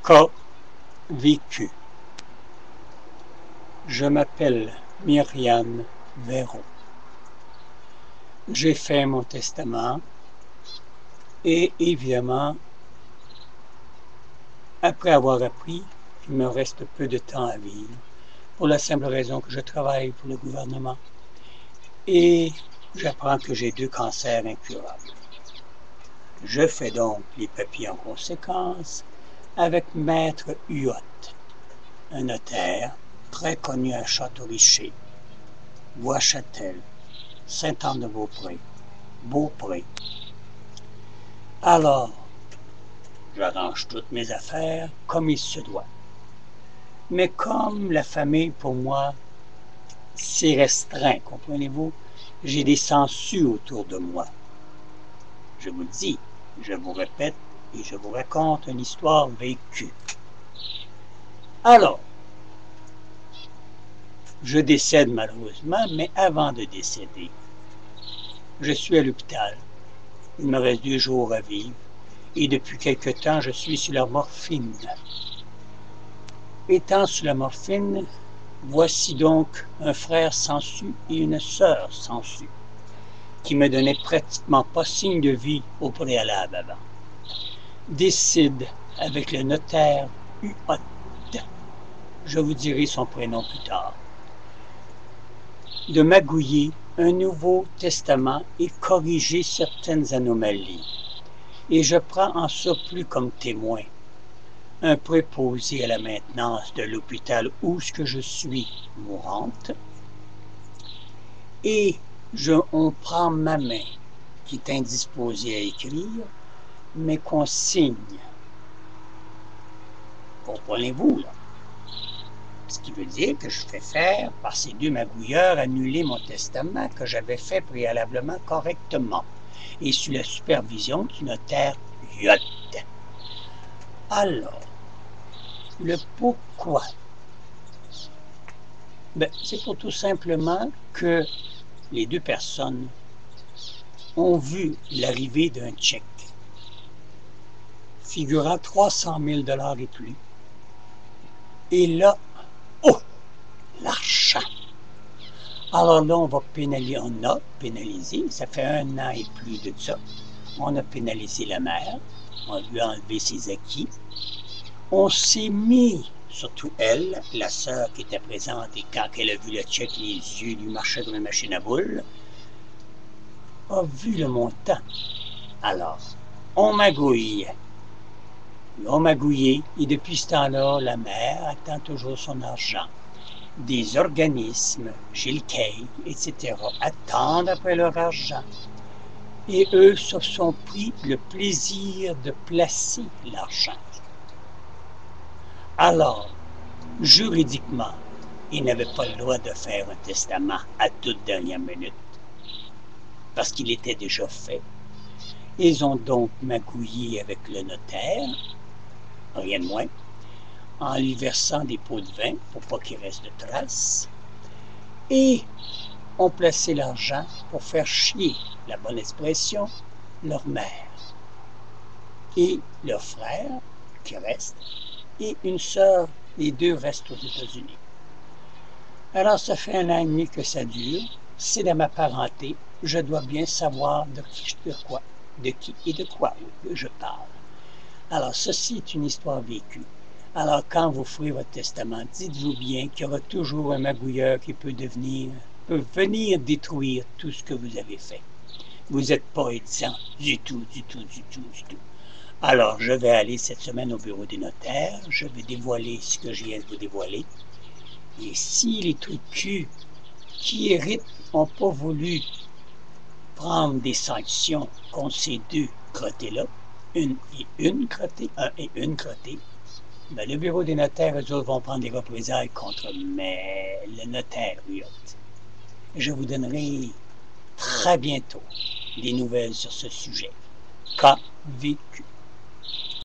Cas vécu. Je m'appelle Myriam Véron. J'ai fait mon testament et évidemment, après avoir appris qu'il me reste peu de temps à vivre, pour la simple raison que je travaille pour le gouvernement et j'apprends que j'ai 2 cancers incurables. Je fais donc les papiers en conséquence avec Maître Huot, un notaire très connu à Château-Richer, Bois-Châtel, Saint-Anne-de-Beaupré, Beaupré. Alors, j'arrange toutes mes affaires comme il se doit. Mais comme la famille, pour moi, c'est restreint, comprenez-vous, j'ai des sangsues autour de moi. Je vous le dis, je vous répète et je vous raconte une histoire vécue. Alors, je décède malheureusement, mais avant de décéder, je suis à l'hôpital. Il me reste 2 jours à vivre et depuis quelque temps, je suis sur la morphine. Étant sur la morphine, voici donc un frère sansu et une sœur sansu qui me donnaient pratiquement pas signe de vie au préalable avant. Décide avec le notaire Huot, je vous dirai son prénom plus tard, de magouiller un Nouveau Testament et corriger certaines anomalies. Et je prends en surplus comme témoin un préposé à la maintenance de l'hôpital où ce que je suis mourante, et on prend ma main qui est indisposée à écrire mes consignes. Comprenez-vous, là? Ce qui veut dire que je fais faire par ces 2 magouilleurs annuler mon testament que j'avais fait préalablement correctement et sous la supervision du notaire Huot. Alors, le pourquoi? C'est pour tout simplement que les 2 personnes ont vu l'arrivée d'un chèque figurant 300 000 $ et plus. Et là, oh, l'argent! Alors là, on va pénaliser, on a pénalisé, ça fait 1 an et plus de ça, on a pénalisé la mère, on lui a enlevé ses acquis, on s'est mis, surtout elle, la sœur qui était présente, et quand elle a vu le chèque, les yeux lui marchaient comme une machine à boules, a vu le montant. Alors, on magouille. On magouillé, et depuis ce temps-là, la mère attend toujours son argent. Des organismes, Gilles Kay, etc., attendent après leur argent. Et eux se sont pris le plaisir de placer l'argent. Alors, juridiquement, ils n'avaient pas le droit de faire un testament à toute dernière minute, parce qu'il était déjà fait. Ils ont donc magouillé avec le notaire, rien de moins, en lui versant des pots de vin pour pas qu'il reste de traces, et ont placé l'argent pour faire chier, la bonne expression, leur mère et leur frère qui reste, et une sœur, les 2 restent aux États-Unis. Alors ça fait 1 an et demi que ça dure, c'est de ma parenté, je dois bien savoir de qui et de quoi je parle. Alors ceci est une histoire vécue. Alors quand vous ferez votre testament, dites-vous bien qu'il y aura toujours un magouilleur qui peut venir détruire tout ce que vous avez fait. Vous n'êtes pas exempt du tout. Alors, je vais aller cette semaine au bureau des notaires, je vais dévoiler ce que je viens de vous dévoiler. Et si les trucs qui héritent n'ont pas voulu prendre des sanctions contre ces 2 crottés-là, un et une crottée, le bureau des notaires, eux autres, vont prendre des représailles contre le notaire Huot. Je vous donnerai très bientôt des nouvelles sur ce sujet. Cas vécu.